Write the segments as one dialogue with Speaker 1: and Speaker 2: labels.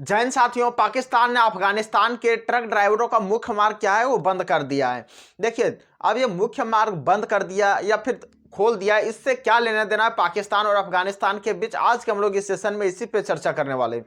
Speaker 1: जैन साथियों, पाकिस्तान ने अफगानिस्तान के ट्रक ड्राइवरों का मुख्य मार्ग क्या है वो बंद कर दिया है। देखिए, अब ये मुख्य मार्ग बंद कर दिया या फिर खोल दिया, इससे क्या लेना देना है पाकिस्तान और अफगानिस्तान के बीच, आज के हम लोग इस सेशन में इसी पे चर्चा करने वाले हैं।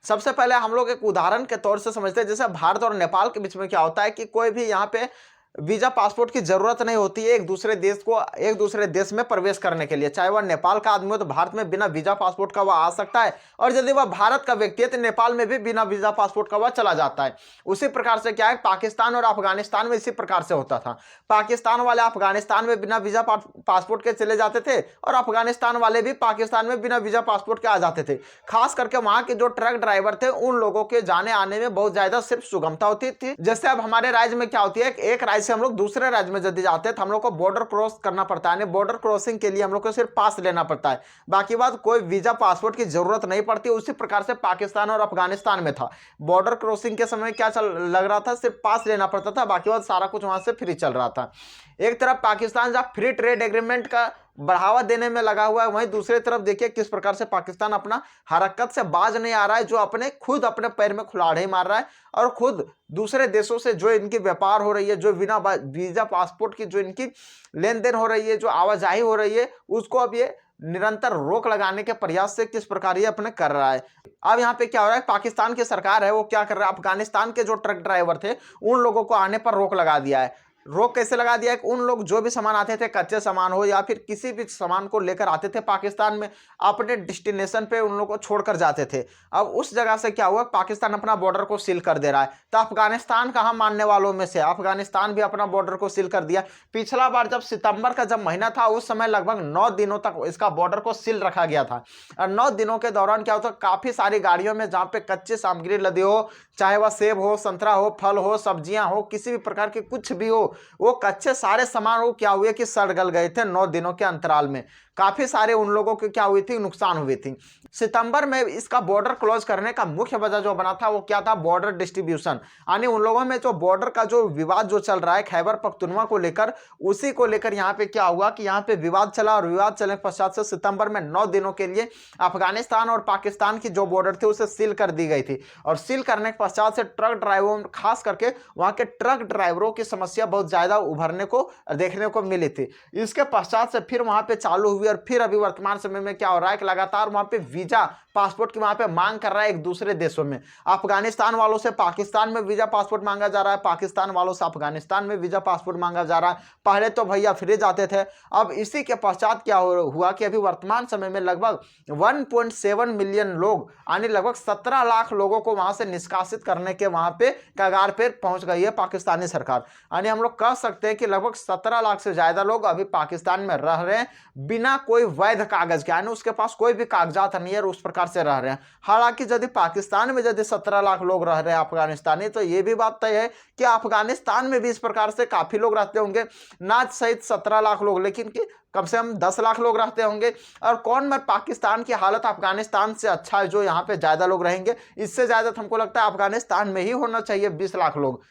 Speaker 1: सबसे पहले हम लोग एक उदाहरण के तौर से समझते हैं, जैसे भारत और नेपाल के बीच में क्या होता है कि कोई भी यहाँ पे वीजा पासपोर्ट की जरूरत नहीं होती है एक दूसरे देश में प्रवेश करने के लिए। चाहे वह नेपाल का आदमी हो तो भारत में बिना वीजा पासपोर्ट का वह आ सकता है, और यदि वह भारत का व्यक्ति है तो नेपाल में भी बिना वीजा पासपोर्ट का वह चला जाता है। उसी प्रकार से क्या है, पाकिस्तान और अफगानिस्तान में इसी प्रकार से होता था। पाकिस्तान वाले अफगानिस्तान में बिना वीजा पासपोर्ट के चले जाते थे और अफगानिस्तान वाले भी पाकिस्तान में बिना वीजा पासपोर्ट के आ जाते थे। खास करके वहां के जो ट्रक ड्राइवर थे उन लोगों के जाने आने में बहुत ज्यादा सिर्फ सुगमता होती थी। जैसे अब हमारे राज्य में क्या होती है, एक राज्य से हम लोग दूसरे राज्य में यदि जाते हैं तो हम लोग को बॉर्डर क्रॉस करना पड़ता है। बॉर्डर क्रॉसिंग के लिए हम लोग को सिर्फ पास लेना पड़ता है, बाकी बात कोई वीजा पासपोर्ट की जरूरत नहीं पड़ती। उसी प्रकार से पाकिस्तान और अफगानिस्तान में था। बॉर्डर क्रॉसिंग के समय क्या लग रहा था, सिर्फ पास लेना पड़ता था, बाकी बात सारा कुछ वहां से फ्री चल रहा था। एक तरफ पाकिस्तान जब फ्री ट्रेड एग्रीमेंट का बढ़ावा देने में लगा हुआ है, वहीं दूसरी तरफ देखिए किस प्रकार से पाकिस्तान अपना हरकत से बाज नहीं आ रहा है, जो खुद अपने पैर में कुल्हाड़ी मार रहा है और खुद दूसरे देशों से जो इनकी व्यापार हो रही है, जो बिना वीजा पासपोर्ट की जो इनकी लेन देन हो रही है, जो आवाजाही हो रही है, उसको अब ये निरंतर रोक लगाने के प्रयास से किस प्रकार ये अपने कर रहा है। अब यहाँ पे क्या हो रहा है, पाकिस्तान की सरकार है वो क्या कर रहा है, अफगानिस्तान के जो ट्रक ड्राइवर थे उन लोगों को आने पर रोक लगा दिया है। रोक कैसे लगा दिया है, उन लोग जो भी सामान आते थे, कच्चे सामान हो या फिर किसी भी सामान को लेकर आते थे पाकिस्तान में, अपने डेस्टिनेशन पे उन लोगों को छोड़कर जाते थे। अब उस जगह से क्या हुआ, पाकिस्तान अपना बॉर्डर को सील कर दे रहा है। तो अफगानिस्तान कहाँ मानने वालों में से, अफगानिस्तान भी अपना बॉर्डर को सील कर दिया। पिछला बार जब सितंबर का जब महीना था उस समय लगभग 9 दिनों तक इसका बॉर्डर को सील रखा गया था। और 9 दिनों के दौरान क्या होता, काफी सारी गाड़ियों में जहाँ पे कच्ची सामग्री लदी हो, चाहे वह सेब हो, संतरा हो, फल हो, सब्जियां हो, किसी भी प्रकार के कुछ भी हो, वो कच्चे सारे सामान वो क्या हुए कि सड़ गल गए थे 9 दिनों के अंतराल में। काफी सारे उन लोगों की क्या हुई थी, नुकसान हुई थी। सितंबर में इसका बॉर्डर क्लोज करने का मुख्य वजह जो बना था वो क्या था, बॉर्डर डिस्ट्रीब्यूशन, यानी उन लोगों में जो बॉर्डर का जो विवाद जो चल रहा है खैबर पख्तूनवा को लेकर, उसी को लेकर यहाँ पे क्या हुआ कि यहाँ पे विवाद चला, और विवाद चलने के पश्चात से सितंबर में 9 दिनों के लिए अफगानिस्तान और पाकिस्तान की जो बॉर्डर थी उसे सील कर दी गई थी। और सील करने के पश्चात से ट्रक ड्राइवरों, खास करके वहां के ट्रक ड्राइवरों की समस्या बहुत ज्यादा उभरने को देखने को मिली थी। इसके पश्चात से फिर वहां पे चालू हुई, और फिर अभी वर्तमान समय में क्या हो रहा है कि लगातार वहां पे वीजा पासपोर्ट की वहां पे मांग कर रहा है एक दूसरे देशों में। अफगानिस्तान वालों से पाकिस्तान में वीजा पासपोर्ट मांगा जा रहा है, पाकिस्तान वालों से अफगानिस्तान में वीजा पासपोर्ट मांगा जा रहा है। पहले तो भैया फ्री जाते थे, अब इसी के पश्चात क्या हुआ कि अभी वर्तमान समय में लगभग 1.7 मिलियन लोग, यानी लगभग 17 लाख लोगों को वहां से निष्कासित करने के वहां पे कगार पे पहुंच गई है पाकिस्तानी सरकार। यानी हम लोग कह सकते हैं कि लगभग 17 लाख से ज्यादा लोग अभी पाकिस्तान में रह रहे हैं बिना कोई वैध कागज के, यानी उसके पास कोई भी कागजात नहीं है, उस प्रकार से रह रहे हैं। हालांकि यदि पाकिस्तान में यदि 17 लाख लोग रह रहे हैं अफगानिस्तानी, तो ये भी बात तय है कि अफगानिस्तान में भी इस प्रकार से काफी लोग रहते होंगे, ना सहित 17 लाख लोग, लेकिन कि कम से कम 10 लाख लोग रहते होंगे। और कौन में पाकिस्तान की हालत अफगानिस्तान से अच्छा है जो यहाँ पे ज्यादा लोग रहेंगे, इससे ज्यादा हमको लगता है अफगानिस्तान में ही होना चाहिए 20 लाख लोग।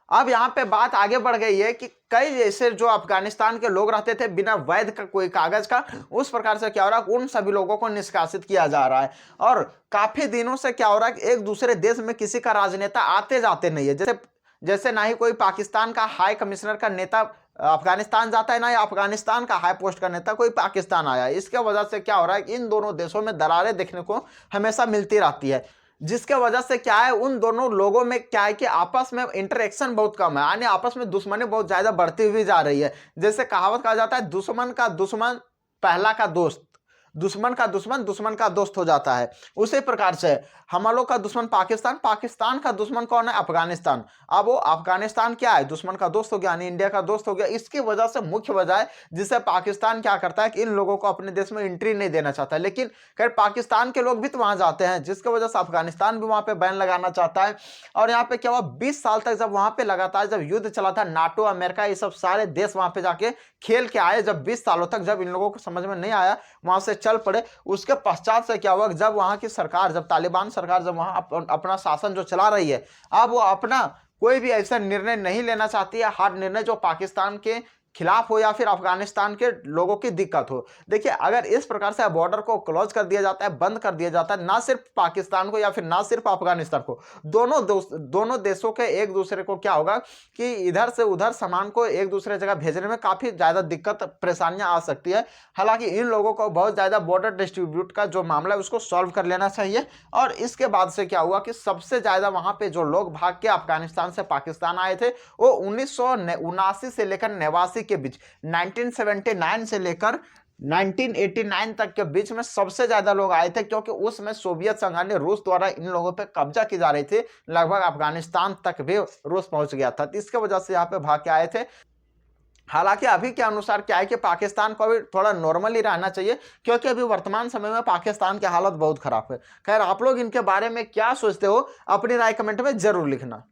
Speaker 1: अब यहाँ पे बात आगे बढ़ गई है कि कई ऐसे जो अफगानिस्तान के लोग रहते थे बिना वैध का कोई कागज का, उस प्रकार से क्या हो रहा है, उन सभी लोगों को निष्कासित किया जा रहा है। और काफी दिनों से क्या हो रहा है कि एक दूसरे देश में किसी का राजनेता आते जाते नहीं है। जैसे ना ही कोई पाकिस्तान का हाई कमिश्नर का नेता अफगानिस्तान जाता है, ना ही अफगानिस्तान का हाई पोस्ट का नेता कोई पाकिस्तान आया है। इसके वजह से क्या हो रहा है कि इन दोनों देशों में दरारें देखने को हमेशा मिलती रहती है, जिसके वजह से क्या है, उन दोनों लोगों में क्या है कि आपस में इंटरेक्शन बहुत कम है, यानी आपस में दुश्मनी बहुत ज्यादा बढ़ती हुई जा रही है। जैसे कहावत कहा जाता है, दुश्मन का दुश्मन पहला का दोस्त, दुश्मन का दुश्मन दुश्मन का दोस्त हो जाता है। उसी प्रकार से हम लोग का दुश्मन पाकिस्तान, पाकिस्तान का दुश्मन कौन है, अफगानिस्तान। अब वो अफगानिस्तान क्या है, दुश्मन का दोस्त हो गया, यानी इंडिया का दोस्त हो गया। इसकी वजह से मुख्य वजह है जिससे पाकिस्तान क्या करता है कि इन लोगों को अपने देश में एंट्री नहीं देना चाहता है। लेकिन खैर पाकिस्तान के लोग भी तो वहां जाते हैं, जिसकी वजह से अफगानिस्तान भी वहां पे बैन लगाना चाहता है। और यहाँ पे क्या हुआ, 20 साल तक जब वहां पे लगातार जब युद्ध चला था, नाटो, अमेरिका, ये सब सारे देश वहां पे जाके खेल के आए। जब 20 सालों तक जब इन लोगों को समझ में नहीं आया, वहां से चल पड़े। उसके पश्चात से क्या हुआ, जब वहां की सरकार, जब तालिबान सरकार जब वहां अपना शासन जो चला रही है, अब वो अपना कोई भी ऐसा निर्णय नहीं लेना चाहती है, हार्ड निर्णय जो पाकिस्तान के खिलाफ हो या फिर अफगानिस्तान के लोगों की दिक्कत हो। देखिए, अगर इस प्रकार से बॉर्डर को क्लोज कर दिया जाता है, बंद कर दिया जाता है, ना सिर्फ पाकिस्तान को या फिर ना सिर्फ अफगानिस्तान को, दोनों देशों के एक दूसरे को क्या होगा कि इधर से उधर सामान को एक दूसरे जगह भेजने में काफी ज्यादा दिक्कत परेशानियां आ सकती है। हालांकि इन लोगों को बहुत ज्यादा बॉर्डर डिस्ट्रीब्यूट का जो मामला है उसको सॉल्व कर लेना चाहिए। और इसके बाद से क्या हुआ कि सबसे ज्यादा वहां पे जो लोग भाग के अफगानिस्तान से पाकिस्तान आए थे वो 1979 से लेकर 89 के बीच, 1979 से लेकर 1989 तक के बीच में सबसे ज्यादा लोग आए थे, क्योंकि उसमें सोवियत संघ ने रूस द्वारा इन लोगों पे कब्जा की जा रही थी। लगभग अफगानिस्तान तक भी रूस पहुंच गया था, तो इसके वजह से यहाँ पे भाग के आए थे। हालांकि अभी के अनुसार क्या है कि पाकिस्तान को भी थोड़ा नॉर्मली रहना चाहिए, क्योंकि अभी वर्तमान समय में पाकिस्तान की हालत बहुत खराब है। खैर, आप लोग इनके बारे में क्या सोचते हो, अपनी राय कमेंट में जरूर लिखना।